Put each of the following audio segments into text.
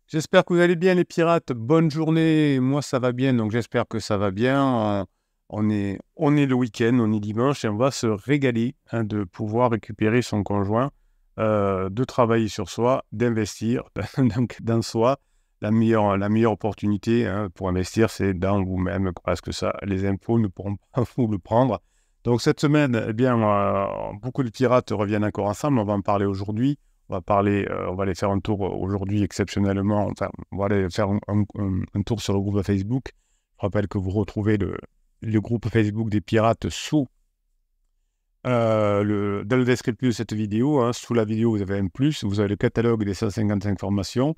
J'espère que vous allez bien les pirates. Bonne journée. Moi ça va bien, donc j'espère que ça va bien. On est le week-end, on est dimanche et on va se régaler de pouvoir récupérer son conjoint, de travailler sur soi, d'investir donc dans soi. La meilleure opportunité pour investir, c'est dans vous-même parce que ça, les impôts ne pourront pas vous le prendre. Donc cette semaine, eh bien, beaucoup de pirates reviennent encore ensemble. On va en parler aujourd'hui. On va aller faire un tour aujourd'hui exceptionnellement. Enfin, on va aller faire un tour sur le groupe Facebook. Je rappelle que vous retrouvez le groupe Facebook des pirates dans le descriptif de cette vidéo. Sous la vidéo, vous avez un plus, vous avez le catalogue des 155 formations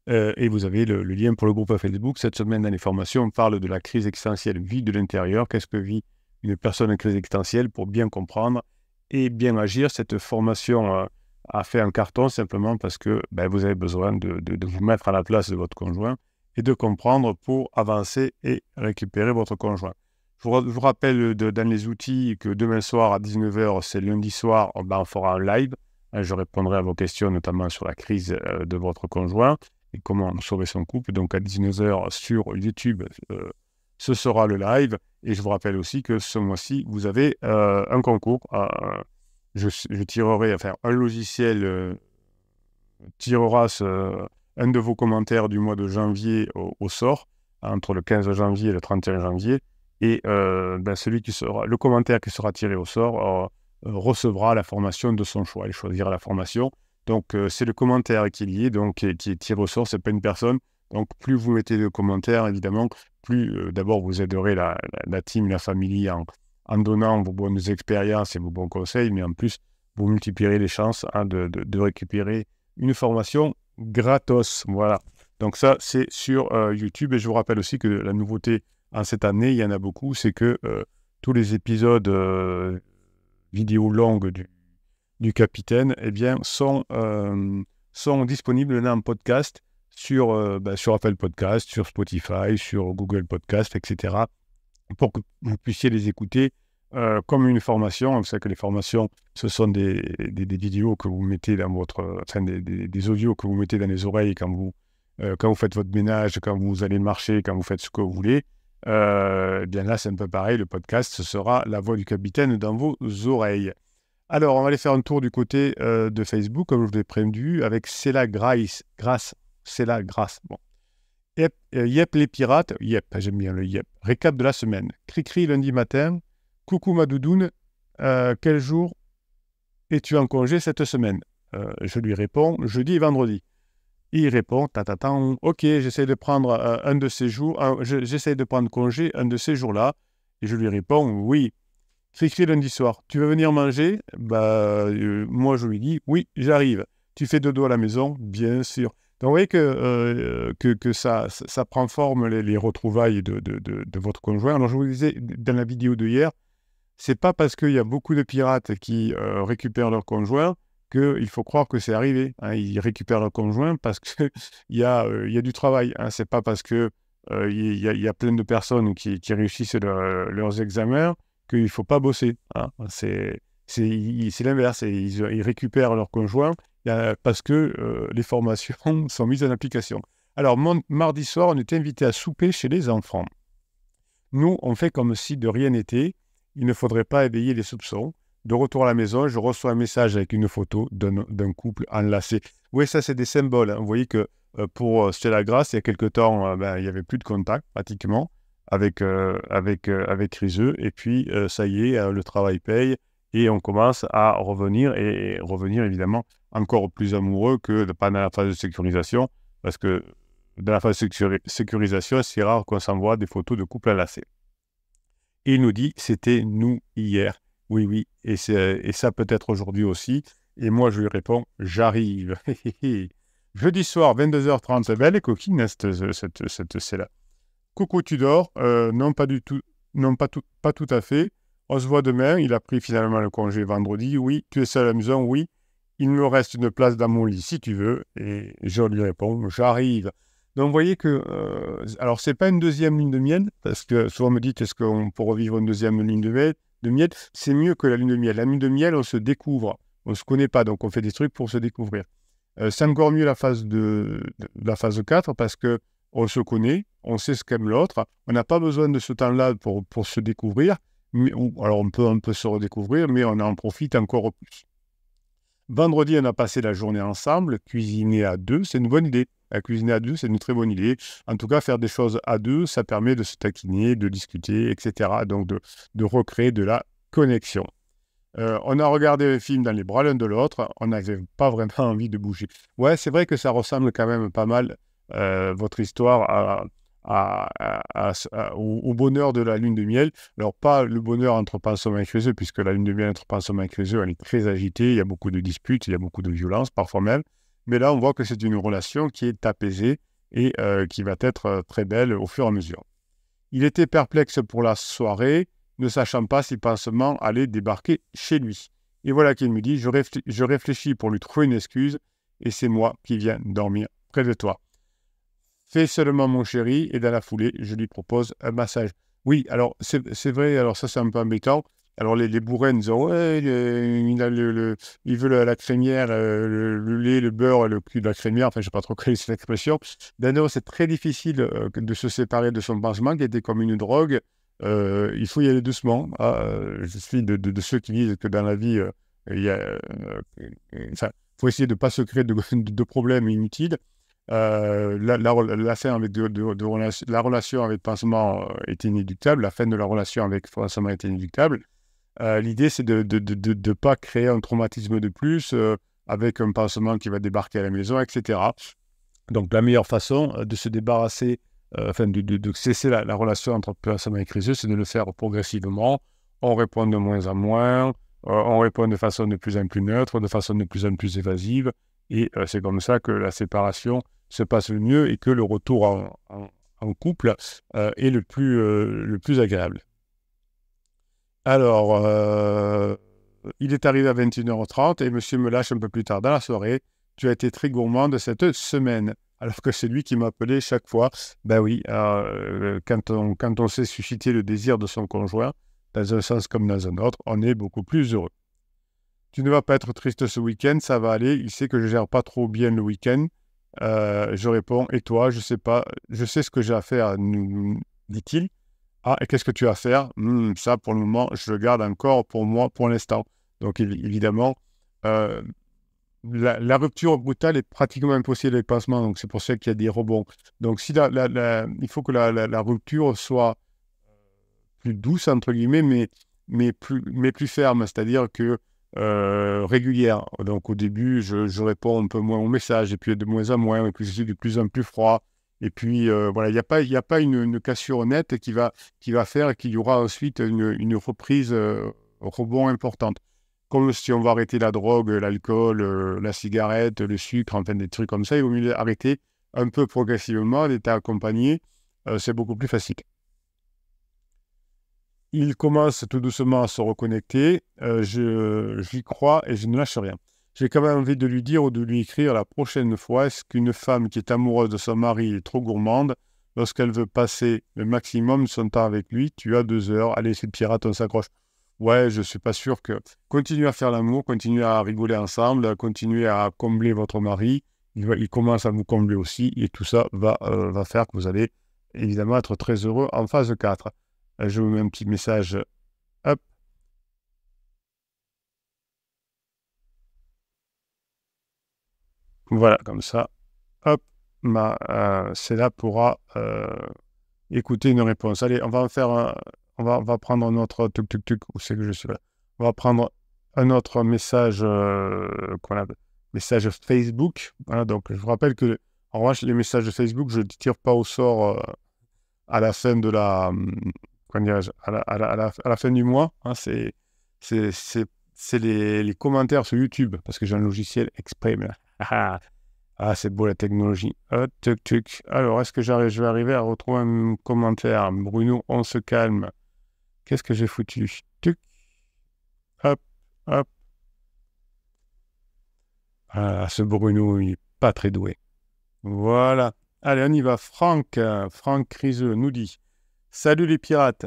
et vous avez le lien pour le groupe Facebook. Cette semaine, dans les formations, on parle de la crise existentielle vie de l'intérieur. Qu'est-ce que vit une personne en crise existentielle pour bien comprendre et bien agir. Cette formation a fait un carton simplement parce que vous avez besoin de vous mettre à la place de votre conjoint et de comprendre pour avancer et récupérer votre conjoint. Je vous rappelle dans les outils que demain soir à 19h, c'est lundi soir, on fera un live. Je répondrai à vos questions, notamment sur la crise de votre conjoint et comment sauver son couple. Donc à 19h sur YouTube, ce sera le live. Et je vous rappelle aussi que ce mois-ci, vous avez un concours. Je tirerai, enfin, un logiciel tirera un de vos commentaires du mois de janvier au sort, entre le 15 janvier et le 31 janvier. Et le commentaire qui sera tiré au sort recevra la formation de son choix. Il choisira la formation. Donc, c'est le commentaire qui est lié, donc qui est tiré au sort, c'est pas une personne. Donc, plus vous mettez de commentaires, évidemment, plus d'abord vous aiderez la team, la famille en donnant vos bonnes expériences et vos bons conseils, mais en plus, vous multiplierez les chances de récupérer une formation gratos. Voilà. Donc ça, c'est sur YouTube. Et je vous rappelle aussi que la nouveauté en cette année, il y en a beaucoup, c'est que tous les épisodes vidéo longues du Capitaine sont disponibles maintenant en podcast sur Apple Podcast, sur Spotify, sur Google Podcast, etc. pour que vous puissiez les écouter comme une formation. Vous savez que les formations, ce sont des vidéos que vous mettez dans votre... Enfin, des audios que vous mettez dans les oreilles quand vous faites votre ménage, quand vous allez marcher, quand vous faites ce que vous voulez. Bien là, c'est un peu pareil. Le podcast, ce sera la voix du capitaine dans vos oreilles. Alors, on va aller faire un tour du côté de Facebook, comme je vous l'ai prévu, avec Céla Grace. Céla Grace. Bon. Yep, les pirates. Yep, j'aime bien le yep. Récap de la semaine. Cri-cri lundi matin. Coucou ma doudoune. Quel jour es-tu en congé cette semaine? Je lui réponds jeudi et vendredi. Il répond tatatan. Ok, j'essaie de prendre un de ces jours. J'essaie de prendre congé un de ces jours-là. Et je lui réponds oui. Cri-cri lundi soir. Tu veux venir manger? Moi je lui dis oui, j'arrive. Tu fais dodo à la maison? Bien sûr. Donc, vous voyez que ça prend forme, les retrouvailles de votre conjoint. Alors, je vous disais, dans la vidéo de hier, c'est pas parce qu'il y a beaucoup de pirates qui récupèrent leur conjoint qu'il faut croire que c'est arrivé. Ils récupèrent leur conjoint parce qu'il y a du travail. C'est pas parce que il y a plein de personnes qui réussissent leurs examens qu'il ne faut pas bosser. C'est l'inverse. Ils récupèrent leur conjoint parce que les formations sont mises en application. Alors, mardi soir, on est invité à souper chez les enfants. Nous, on fait comme si de rien n'était. Il ne faudrait pas éveiller les soupçons. De retour à la maison, je reçois un message avec une photo d'un couple enlacé. Oui, ça, c'est des symboles. Vous voyez que pour Stella Grasse, il y a quelque temps, il n'y avait plus de contact pratiquement avec Criseux. Et puis, ça y est, le travail paye. Et on commence à revenir, et revenir évidemment encore plus amoureux que pendant la phase de sécurisation, parce que dans la phase de sécurisation, c'est rare qu'on s'envoie des photos de couple enlacés. Et il nous dit, c'était nous hier. Oui, oui, et ça peut être aujourd'hui aussi. Et moi, je lui réponds, j'arrive. Jeudi soir, 22h30, belle et coquine, c'est là. Coucou, tu dors? Non, pas du tout. Non, pas tout à fait. On se voit demain. Il a pris finalement le congé vendredi. Oui. Tu es seul à la maison? Oui. Il me reste une place dans mon lit si tu veux. Et je lui réponds, j'arrive. Donc, vous voyez que... alors, c'est pas une deuxième ligne de miel, parce que souvent on me dit, est-ce qu'on peut revivre une deuxième ligne de miel? C'est mieux que la ligne de miel. La ligne de miel, on se découvre. On ne se connaît pas, donc on fait des trucs pour se découvrir. C'est encore mieux la phase 4 parce que on se connaît, on sait ce qu'aime l'autre, on n'a pas besoin de ce temps-là pour se découvrir, alors on peut se redécouvrir, mais on en profite encore plus. Vendredi, on a passé la journée ensemble, cuisiner à deux, c'est une bonne idée. Cuisiner à deux, c'est une très bonne idée. En tout cas, faire des choses à deux, ça permet de se taquiner, de discuter, etc. Donc, de recréer de la connexion. On a regardé le film dans les bras l'un de l'autre, on n'avait pas vraiment envie de bouger. Ouais, c'est vrai que ça ressemble quand même pas mal, votre histoire, au bonheur de la lune de miel. Alors, pas le bonheur entre Pansement et Crézeux, puisque la lune de miel entre Pansement et Crézeux, elle est très agitée, il y a beaucoup de disputes, il y a beaucoup de violence, parfois même. Mais là, on voit que c'est une relation qui est apaisée et qui va être très belle au fur et à mesure. Il était perplexe pour la soirée, ne sachant pas si Pansement allait débarquer chez lui. Et voilà qu'il me dit, je réfléchis pour lui trouver une excuse, et c'est moi qui viens dormir près de toi. Fais seulement mon chéri, et dans la foulée, je lui propose un massage. Oui, alors c'est vrai, alors ça c'est un peu embêtant. Alors les bourrins disent, ouais, il veut la crémière, le lait, le beurre, le cul de la crémière, enfin je ne sais pas trop quelle est cette expression. D'ailleurs, c'est très difficile de se séparer de son pansement qui était comme une drogue. Il faut y aller doucement. Je suis de ceux qui disent que dans la vie, il y a, faut essayer de ne pas se créer de problèmes inutiles. La fin avec la relation avec Pansement est inéluctable. La fin de la relation avec Pansement est inéluctable. L'idée, c'est de ne pas créer un traumatisme de plus avec un Pansement qui va débarquer à la maison, etc. Donc, la meilleure façon de se débarrasser, de cesser la relation entre Pansement et Crézeux, c'est de le faire progressivement. On répond de moins en moins, on répond de façon de plus en plus neutre, de façon de plus en plus évasive. Et c'est comme ça que la séparation se passe le mieux et que le retour en couple est le plus agréable. Alors, il est arrivé à 21h30 et monsieur me lâche un peu plus tard dans la soirée. Tu as été très gourmand de cette semaine. Alors que c'est lui qui m'appelait chaque fois. Ben oui, quand on sait susciter le désir de son conjoint, dans un sens comme dans un autre, on est beaucoup plus heureux. Tu ne vas pas être triste ce week-end, ça va aller. Il sait que je gère pas trop bien le week-end. Je réponds, et toi, je sais pas, je sais ce que j'ai à faire, dit-il. Ah, et qu'est-ce que tu as à faire? Ça, pour le moment, je le garde encore pour moi, pour l'instant. Donc, évidemment, la rupture brutale est pratiquement impossible avec Pansement. Donc, c'est pour ça qu'il y a des rebonds. Donc, si il faut que la rupture soit plus douce, entre guillemets, mais plus ferme. C'est-à-dire que régulière. Donc, au début, je réponds un peu moins aux messages, et puis de moins en moins, et puis je suis de plus en plus froid. Et puis, voilà, il y a pas une cassure nette qui va faire qu'il y aura ensuite une reprise rebond importante. Comme si on va arrêter la drogue, l'alcool, la cigarette, le sucre, enfin des trucs comme ça, il vaut mieux arrêter un peu progressivement, d'être accompagné, c'est beaucoup plus facile. Il commence tout doucement à se reconnecter, j'y crois et je ne lâche rien. J'ai quand même envie de lui dire ou de lui écrire la prochaine fois, est-ce qu'une femme qui est amoureuse de son mari est trop gourmande lorsqu'elle veut passer le maximum de son temps avec lui? Tu as 2 heures, allez, c'est le pirate, on s'accroche. Ouais, je suis pas sûr que... Continuez à faire l'amour, continuez à rigoler ensemble, continuez à combler votre mari, il commence à vous combler aussi, et tout ça va faire que vous allez évidemment être très heureux en phase 4. Je vous mets un petit message, hop. Voilà, comme ça, hop, celle-là pourra écouter une réponse. Allez, on va en faire on va prendre un autre tuc, où c'est que je suis là? On va prendre un autre message, message Facebook. Voilà, donc, je vous rappelle que, en revanche, les messages de Facebook, je ne tire pas au sort à la fin de comment dirais-je, à la fin du mois. Hein, c'est les commentaires sur YouTube, parce que j'ai un logiciel exprès. Mais ah, c'est beau la technologie. Tuc. Alors, est-ce que je vais arriver à retrouver un commentaire? Bruno, on se calme. Qu'est-ce que j'ai foutu? Tuc. Hop. Ah, ce Bruno, il n'est pas très doué. Voilà. Allez, on y va. Franck Criseux nous dit: Salut les pirates.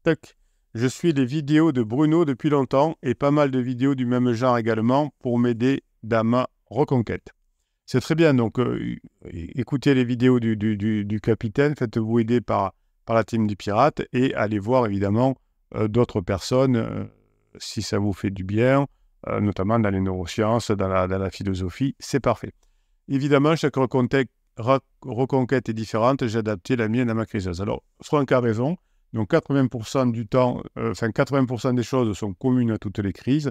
Tac. Je suis les vidéos de Bruno depuis longtemps et pas mal de vidéos du même genre également pour m'aider dans ma reconquête. C'est très bien. Donc, écoutez les vidéos du capitaine, faites-vous aider par la team du pirate et allez voir évidemment d'autres personnes si ça vous fait du bien, notamment dans les neurosciences, dans la philosophie. C'est parfait. Évidemment, chaque reconquête est différente. J'ai adapté la mienne à ma criseuse. Alors, Franck a raison. Donc, 80% du temps, 80% des choses sont communes à toutes les crises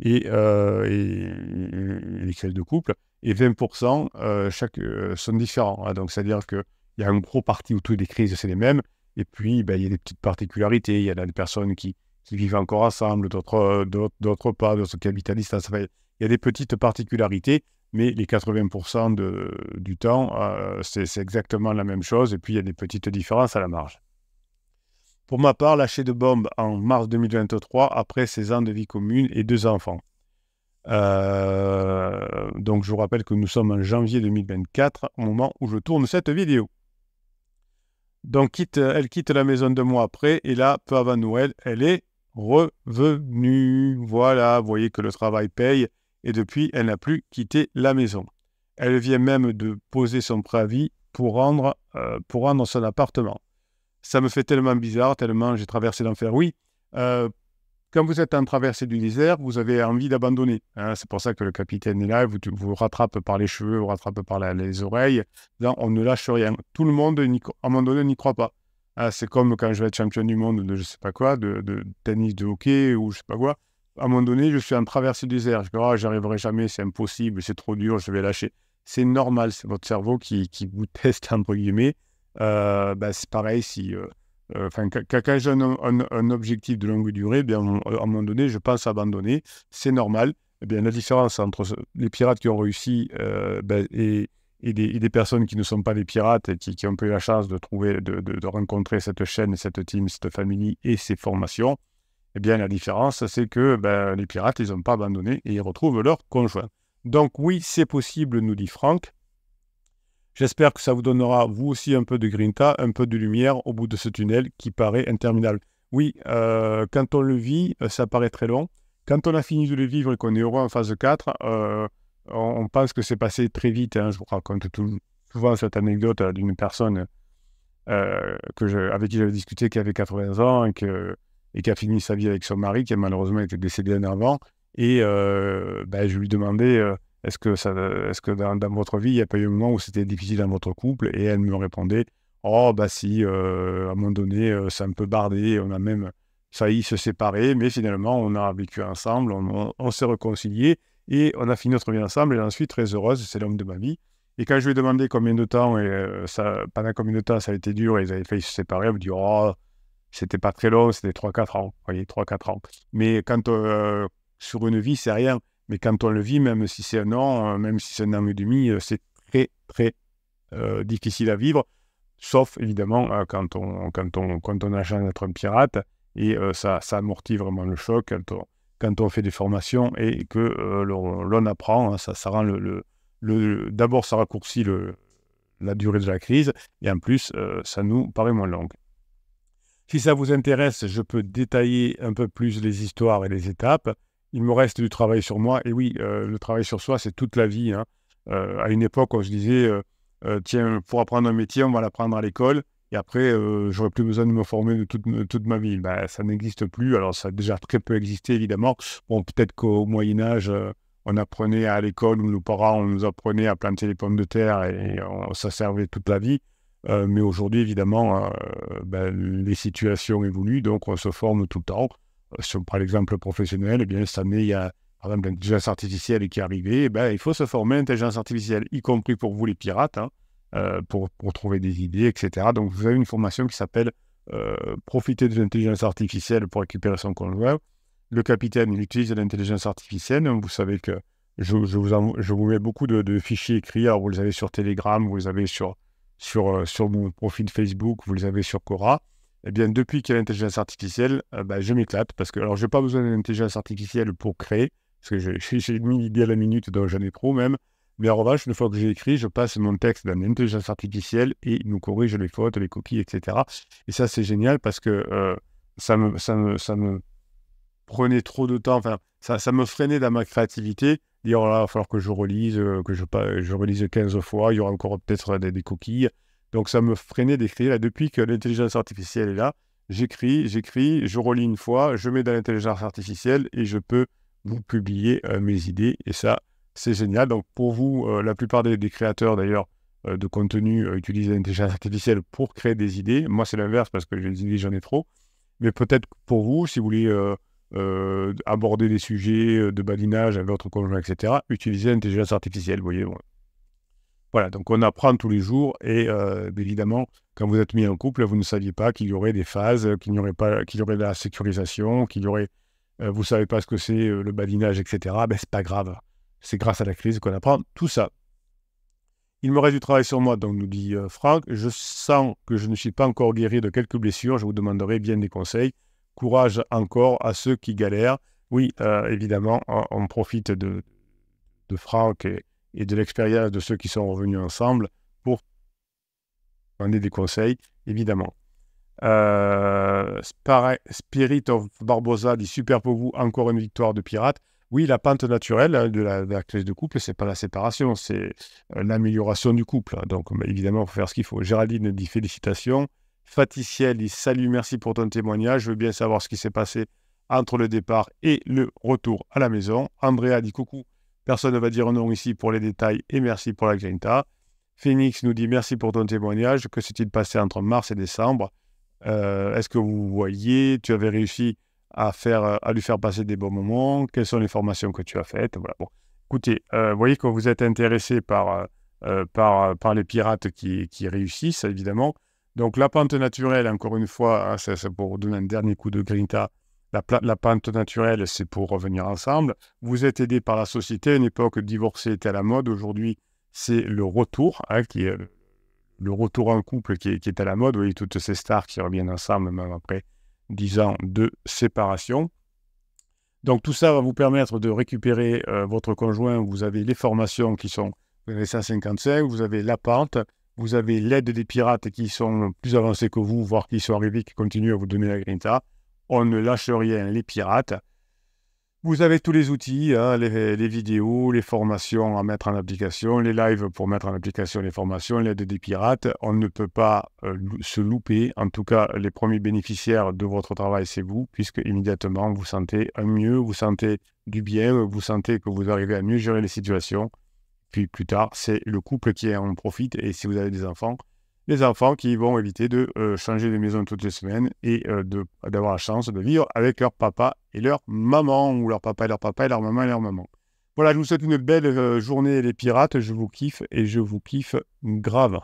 et les crises de couple. Et 20% sont différents. Hein. Donc, c'est-à-dire qu'il y a un gros parti où toutes les crises, c'est les mêmes. Et puis, il y a des petites particularités. Il y a des personnes qui vivent encore ensemble, d'autres pas, d'autres capitalistes. Enfin, il y a des petites particularités. Mais les 80% du temps, c'est exactement la même chose. Et puis, il y a des petites différences à la marge. Pour ma part, lâché de bombe en mars 2023, après 16 ans de vie commune et 2 enfants. Donc, je vous rappelle que nous sommes en janvier 2024, au moment où je tourne cette vidéo. Donc, elle quitte la maison 2 mois après, et là, peu avant Noël, elle est revenue. Voilà, vous voyez que le travail paye. Et depuis, elle n'a plus quitté la maison. Elle vient même de poser son préavis pour rendre son appartement. Ça me fait tellement bizarre, tellement j'ai traversé l'enfer. Oui, quand vous êtes en traversée du désert, vous avez envie d'abandonner. Hein. C'est pour ça que le capitaine est là, vous rattrape par les cheveux, vous rattrape par les oreilles. Là, on ne lâche rien. Tout le monde, à un moment donné, n'y croit pas. Hein, c'est comme quand je vais être champion du monde de je sais pas quoi, de tennis, de hockey ou je sais pas quoi. À un moment donné, je suis en traversée du désert. Je dis, oh, j'y arriverai jamais, c'est impossible, c'est trop dur, je vais lâcher. C'est normal, c'est votre cerveau qui vous teste, entre guillemets. C'est pareil, si... quand j'ai un objectif de longue durée, bien, à un moment donné, je pense abandonner. C'est normal. Eh bien, la différence entre les pirates qui ont réussi et des personnes qui ne sont pas des pirates et qui ont eu la chance de trouver, de rencontrer cette chaîne, cette team, cette famille et ces formations, eh bien, la différence, c'est que les pirates, ils n'ont pas abandonné et ils retrouvent leur conjoint. Donc oui, c'est possible, nous dit Franck. J'espère que ça vous donnera, vous aussi, un peu de grinta, un peu de lumière au bout de ce tunnel qui paraît interminable. Oui, quand on le vit, ça paraît très long. Quand on a fini de le vivre et qu'on est heureux en phase 4, on pense que c'est passé très vite. Hein. Je vous raconte souvent cette anecdote d'une personne avec qui j'avais discuté, qui avait 80 ans et qui a fini sa vie avec son mari, qui a malheureusement été décédé un avant. Et je lui demandais... Est-ce que dans votre vie, il n'y a pas eu un moment où c'était difficile dans votre couple? Et elle me répondait, oh, si, à un moment donné, c'est un peu bardé, on a même failli se séparer, mais finalement, on a vécu ensemble, on s'est réconciliés, et on a fini notre vie ensemble, et j'en suis très heureuse, c'est l'homme de ma vie. Et quand je lui ai demandé combien de temps, et pendant combien de temps ça a été dur, et ils avaient failli se séparer, elle me dit, oh, c'était pas très long, c'était 3-4 ans, vous voyez, 3-4 ans. Mais quand sur une vie, c'est rien. Mais quand on le vit, même si c'est un an, même si c'est un an et demi, c'est très, très difficile à vivre. Sauf, évidemment, quand on a la chance d'être un pirate. Et ça amortit vraiment le choc quand on fait des formations et que l'on apprend. Hein, ça rend d'abord, ça raccourcit la durée de la crise. Et en plus, ça nous paraît moins long. Si ça vous intéresse, je peux détailler un peu plus les histoires et les étapes. Il me reste du travail sur moi. Et oui, le travail sur soi, c'est toute la vie. Hein. À une époque, on se disait, tiens, pour apprendre un métier, on va l'apprendre à l'école. Et après, j'aurais plus besoin de me former de toute ma vie. Ça n'existe plus. Alors, ça a déjà très peu existé, évidemment. Bon, peut-être qu'au Moyen-Âge, on apprenait à l'école, où nos parents nous apprenaient à planter les pommes de terre et ça servait toute la vie. Mais aujourd'hui, évidemment, les situations évoluent, donc on se forme tout le temps. Si on prend l'exemple professionnel, eh bien, cette année, il y a par exemple l'intelligence artificielle qui est arrivée. Il faut se former à l'intelligence artificielle, y compris pour vous les pirates, hein, pour trouver des idées, etc. Donc, vous avez une formation qui s'appelle Profiter de l'intelligence artificielle pour récupérer son conjoint. Le capitaine, il utilise l'intelligence artificielle. Vous savez que je vous mets beaucoup de fichiers écrits. Alors, vous les avez sur Telegram, vous les avez sur mon profil Facebook, vous les avez sur Quora. Eh bien, depuis qu'il y a l'intelligence artificielle, je m'éclate parce que, alors, je n'ai pas besoin de l'intelligence artificielle pour créer, parce que j'ai mis l'idée à la minute, donc j'en ai trop même. Mais en revanche, une fois que j'ai écrit, je passe mon texte dans l'intelligence artificielle et il nous corrige les fautes, les copies, etc. Et ça, c'est génial parce que ça me prenait trop de temps, enfin, ça me freinait dans ma créativité dire, oh là, il va falloir que je relise, je relise 15 fois, il y aura encore peut-être des coquilles. Donc, ça me freinait d'écrire. Et depuis que l'intelligence artificielle est là, j'écris, je relis une fois, je mets dans l'intelligence artificielle et je peux vous publier mes idées. Et ça, c'est génial. Donc, pour vous, la plupart des créateurs, d'ailleurs, de contenu utilisent l'intelligence artificielle pour créer des idées. Moi, c'est l'inverse parce que les idées, j'en ai trop. Mais peut-être pour vous, si vous voulez aborder des sujets de badinage avec votre conjoint, etc., utilisez l'intelligence artificielle. Vous voyez, bon. Voilà, donc on apprend tous les jours et évidemment, quand vous êtes mis en couple, vous ne saviez pas qu'il y aurait des phases, qu'il y aurait de la sécurisation, vous ne savez pas ce que c'est le badinage, etc. Ben, c'est pas grave. C'est grâce à la crise qu'on apprend tout ça. Il me reste du travail sur moi, donc nous dit Franck. Je sens que je ne suis pas encore guéri de quelques blessures. Je vous demanderai bien des conseils. Courage encore à ceux qui galèrent. Oui, évidemment, on profite de Franck et de l'expérience de ceux qui sont revenus ensemble pour donner des conseils, évidemment. Spirit of Barbosa dit super pour vous, encore une victoire de pirate. Oui, la pente naturelle de la crise de couple, c'est pas la séparation, c'est l'amélioration du couple. Donc, évidemment, il faut faire ce qu'il faut. Géraldine dit félicitations. Faticiel dit salut, merci pour ton témoignage. Je veux bien savoir ce qui s'est passé entre le départ et le retour à la maison. Andrea dit coucou. Personne ne va dire non ici pour les détails et merci pour la grinta. Phoenix nous dit merci pour ton témoignage. Que s'est-il passé entre mars et décembre? Est-ce que vous voyez, tu avais réussi à lui faire passer des bons moments? Quelles sont les formations que tu as faites? Voilà. Bon. Écoutez, vous voyez que vous êtes intéressé par les pirates qui réussissent, évidemment. Donc, la pente naturelle, encore une fois, hein, c'est pour vous donner un dernier coup de grinta. La pente naturelle, c'est pour revenir ensemble. Vous êtes aidé par la société. À une époque, divorcer était à la mode. Aujourd'hui, c'est le retour, hein, qui est le retour en couple qui est à la mode. Vous voyez, toutes ces stars qui reviennent ensemble, même après 10 ans de séparation. Donc, tout ça va vous permettre de récupérer votre conjoint. Vous avez les formations qui sont, vous avez 155, vous avez la pente, vous avez l'aide des pirates qui sont plus avancés que vous, voire qui sont arrivés, qui continuent à vous donner la grinta. On ne lâche rien, les pirates. Vous avez tous les outils, hein, les vidéos, les formations à mettre en application, les lives pour mettre en application les formations, l'aide des pirates. On ne peut pas se louper. En tout cas, les premiers bénéficiaires de votre travail, c'est vous, puisque immédiatement, vous sentez un mieux, vous sentez du bien, vous sentez que vous arrivez à mieux gérer les situations. Puis plus tard, c'est le couple qui en profite. Et si vous avez des enfants, les enfants qui vont éviter de changer de maison toutes les semaines et d'avoir la chance de vivre avec leur papa et leur maman, ou leur papa et leur papa et leur maman et leur maman. Voilà, je vous souhaite une belle journée les pirates, je vous kiffe et je vous kiffe grave.